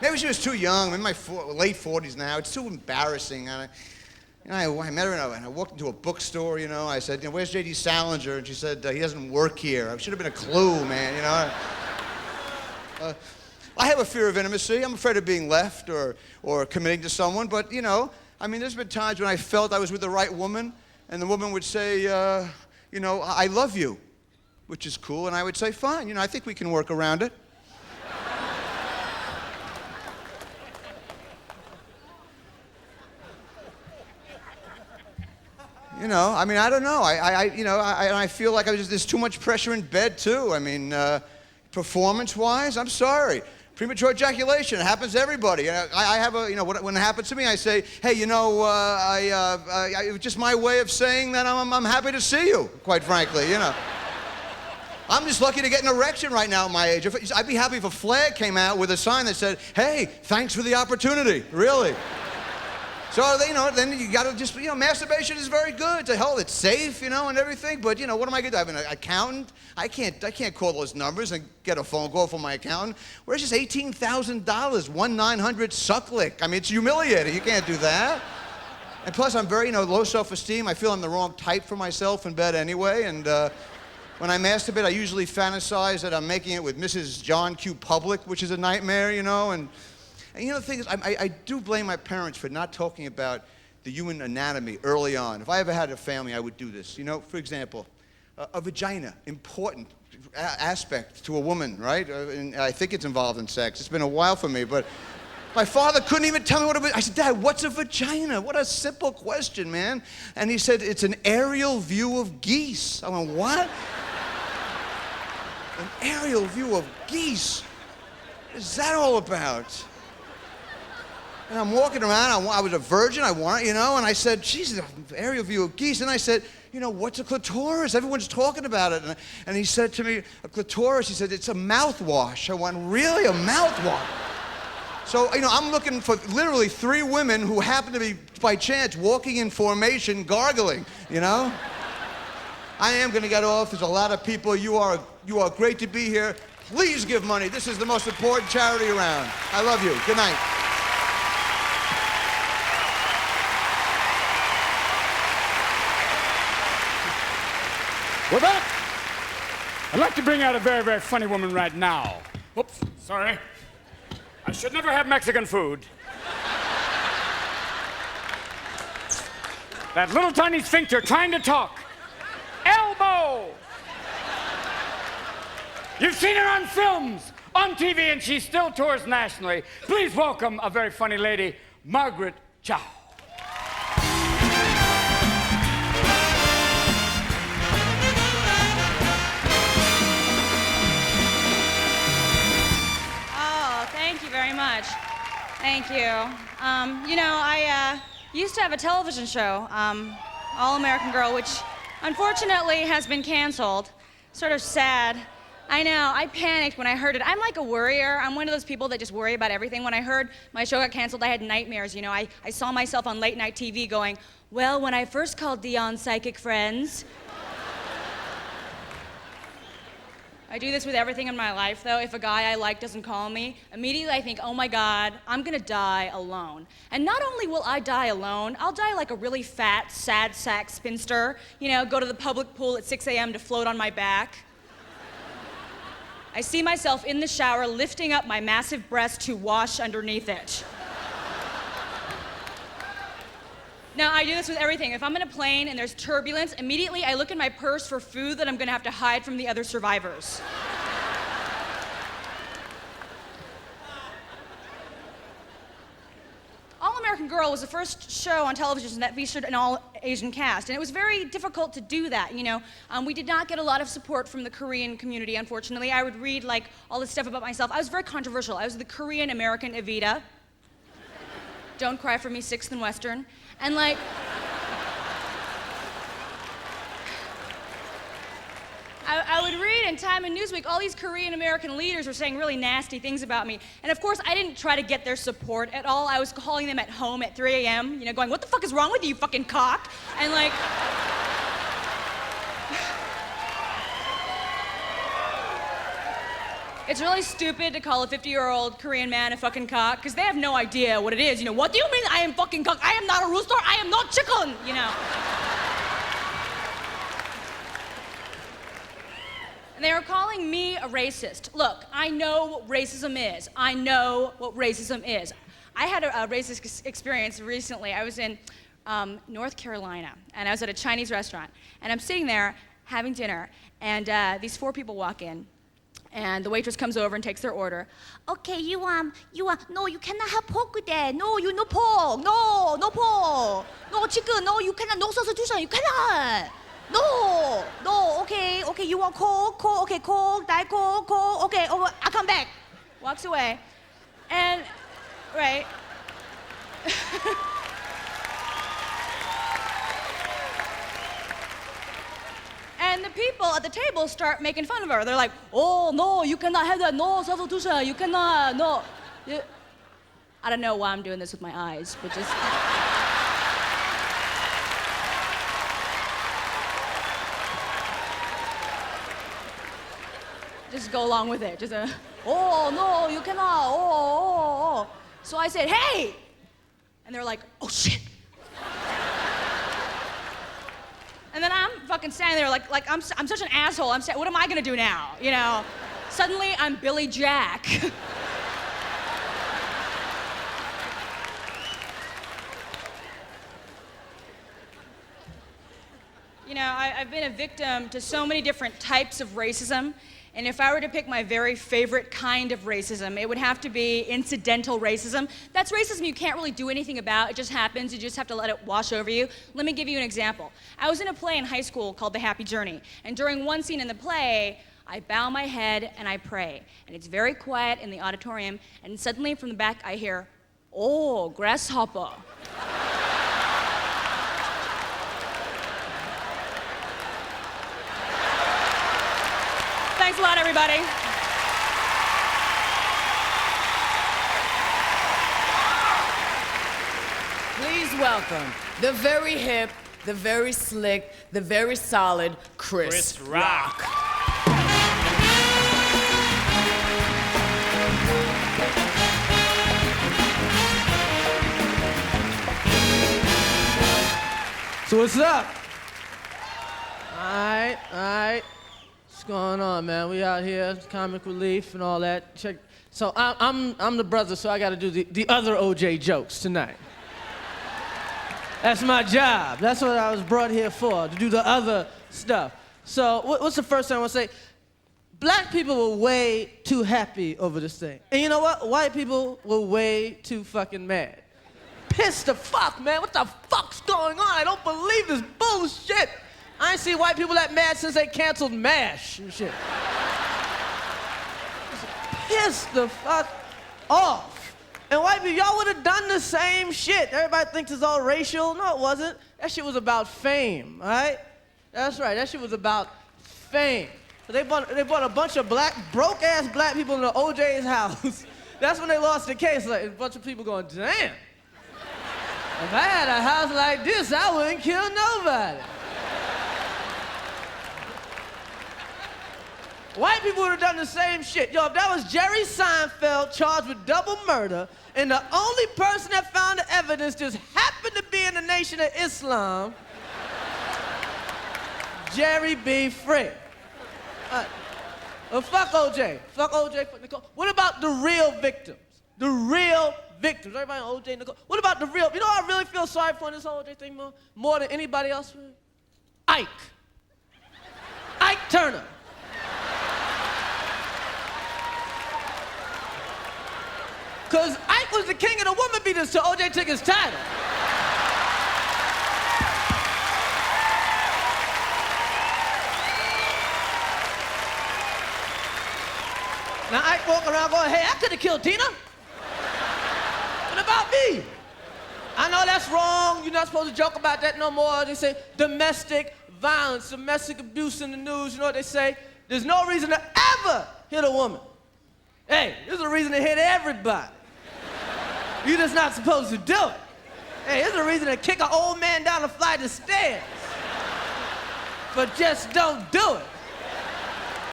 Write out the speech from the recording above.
Maybe she was too young. I'm in my late 40s now. It's too embarrassing. I met her and I walked into a bookstore, you know. I said, you know, where's J.D. Salinger? And she said, he doesn't work here. I should have been a clue, man, you know. I have a fear of intimacy. I'm afraid of being left or committing to someone. But, you know, I mean, there's been times when I felt I was with the right woman, and the woman would say, you know, I love you, which is cool. And I would say, fine, you know, I think we can work around it. You know, I mean, I don't know. I feel like there's too much pressure in bed, too. I mean, performance-wise, I'm sorry. Premature ejaculation, it happens to everybody. I have a, you know, when it happens to me, I say, hey, you know, it was just my way of saying that I'm happy to see you, quite frankly, you know. I'm just lucky to get an erection right now at my age. I'd be happy if a flag came out with a sign that said, hey, thanks for the opportunity, really. So, you know, then you gotta just, you know, masturbation is very good. It's safe, you know, and everything. But, you know, what am I gonna do? I have an accountant? I can't call those numbers and get a phone call from my accountant. Where's just $18,000, 1-900-sucklick? I mean, it's humiliating. You can't do that. And plus, I'm very, you know, low self-esteem. I feel I'm the wrong type for myself in bed anyway. And when I masturbate, I usually fantasize that I'm making it with Mrs. John Q. Public, which is a nightmare, you know. And you know, the thing is, I do blame my parents for not talking about the human anatomy early on. If I ever had a family, I would do this. You know, for example, a vagina, important aspect to a woman, right? And I think it's involved in sex. It's been a while for me, but my father couldn't even tell me what it was. I said, Dad, what's a vagina? What a simple question, man. And he said, it's an aerial view of geese. I went, what? An aerial view of geese? What is that all about? And I'm walking around, I was a virgin, you know, and I said, Jesus, aerial view of geese. And I said, you know, what's a clitoris? Everyone's talking about it. And he said to me, a clitoris, he said, it's a mouthwash. I went, really, a mouthwash? So, you know, I'm looking for literally 3 women who happen to be, by chance, walking in formation, gargling, you know? I am gonna get off. There's a lot of people. You are great to be here. Please give money. This is the most important charity around. I love you. Good night. We're back. I'd like to bring out a very, very funny woman right now. Oops, sorry. I should never have Mexican food. That little tiny sphincter trying to talk. Elbow! You've seen her on films, on TV, and she still tours nationally. Please welcome a very funny lady, Margaret Chow. Very much. Thank you. You know, I used to have a television show, All American Girl, which unfortunately has been canceled. Sort of sad. I know, I panicked when I heard it. I'm like a worrier. I'm one of those people that just worry about everything. When I heard my show got canceled, I had nightmares. You know, I saw myself on late night TV going, well, when I first called Dion's psychic friends. I do this with everything in my life, though. If a guy I like doesn't call me, immediately I think, oh my God, I'm gonna die alone. And not only will I die alone, I'll die like a really fat, sad sack spinster, you know, go to the public pool at 6 a.m. to float on my back. I see myself in the shower lifting up my massive breast to wash underneath it. Now, I do this with everything. If I'm in a plane and there's turbulence, immediately I look in my purse for food that I'm gonna have to hide from the other survivors. All American Girl was the first show on television that featured an all-Asian cast, and it was very difficult to do that, you know. We did not get a lot of support from the Korean community, unfortunately. I would read, like, all this stuff about myself. I was very controversial. I was the Korean-American Evita. Don't Cry for Me, 6th and Western. And like, I would read in Time and Newsweek, all these Korean-American leaders were saying really nasty things about me. And of course, I didn't try to get their support at all. I was calling them at home at 3 a.m., you know, going, what the fuck is wrong with you, you fucking cock? And like, It's really stupid to call a 50-year-old Korean man a fucking cock, because they have no idea what it is. You know, what do you mean I am fucking cock? I am not a rooster, I am not chicken, you know. And they were calling me a racist. Look, I know what racism is. I know what racism is. I had a racist experience recently. I was in North Carolina, and I was at a Chinese restaurant, and I'm sitting there having dinner, and these 4 people walk in, and the waitress comes over and takes their order. Okay, no, you cannot have pork with that. No, you no pork. No, no pork. No chicken. No, you cannot. No substitution. You cannot. No, okay, you want Coke, okay, Coke, Diet Coke, okay, I'll come back. Walks away, and, right. And the people at the table start making fun of her. They're like, oh, no, you cannot have that, no substitution, you cannot, no. I don't know why I'm doing this with my eyes, but just... Just go along with it. Just oh, no, you cannot, oh. So I said, hey! And they're like, oh, shit. And then I'm fucking standing there like I'm such an asshole. I'm saying, what am I gonna do now? You know? Suddenly, I'm Billy Jack. You know, I've been a victim to so many different types of racism. And if I were to pick my very favorite kind of racism, it would have to be incidental racism. That's racism you can't really do anything about. It just happens. You just have to let it wash over you. Let me give you an example. I was in a play in high school called The Happy Journey. And during one scene in the play, I bow my head and I pray. And it's very quiet in the auditorium. And suddenly from the back, I hear, oh, grasshopper. Thanks a lot, everybody. Please welcome the very hip, the very slick, the very solid Chris Rock. So what's up? All right. What's going on, man? We out here, comic relief and all that. Check. So I'm the brother, so I got to do the other OJ jokes tonight. That's my job. That's what I was brought here for, to do the other stuff. So what's the first thing I want to say? Black people were way too happy over this thing. And you know what? White people were way too fucking mad. Pissed the fuck, man. What the fuck's going on? I don't believe this bullshit. I ain't seen white people that mad since they canceled MASH and shit. Pissed the fuck off. And white people, y'all would have done the same shit. Everybody thinks it's all racial. No, it wasn't. That shit was about fame, all right? That's right, that shit was about fame. So they bought a bunch of broke-ass black people into OJ's house. That's when they lost the case. Like, a bunch of people going, damn. If I had a house like this, I wouldn't kill nobody. White people would have done the same shit. Yo, if that was Jerry Seinfeld charged with double murder, and the only person that found the evidence just happened to be in the Nation of Islam, Jerry be free. Well, fuck OJ. Fuck OJ, fuck Nicole. What about the real victims? The real victims. Everybody on OJ, Nicole. What about the real? You know what I really feel sorry for in this whole OJ thing more than anybody else? Ike. Ike Turner. Because Ike was the king of the woman beaters till OJ took his title. Now Ike walking around going, hey, I could have killed Tina. What about me? I know that's wrong. You're not supposed to joke about that no more. They say domestic violence, domestic abuse in the news. You know what they say? There's no reason to ever hit a woman. Hey, there's a reason to hit everybody. You're just not supposed to do it. Hey, there's a reason to kick an old man down a flight of stairs. But just don't do it.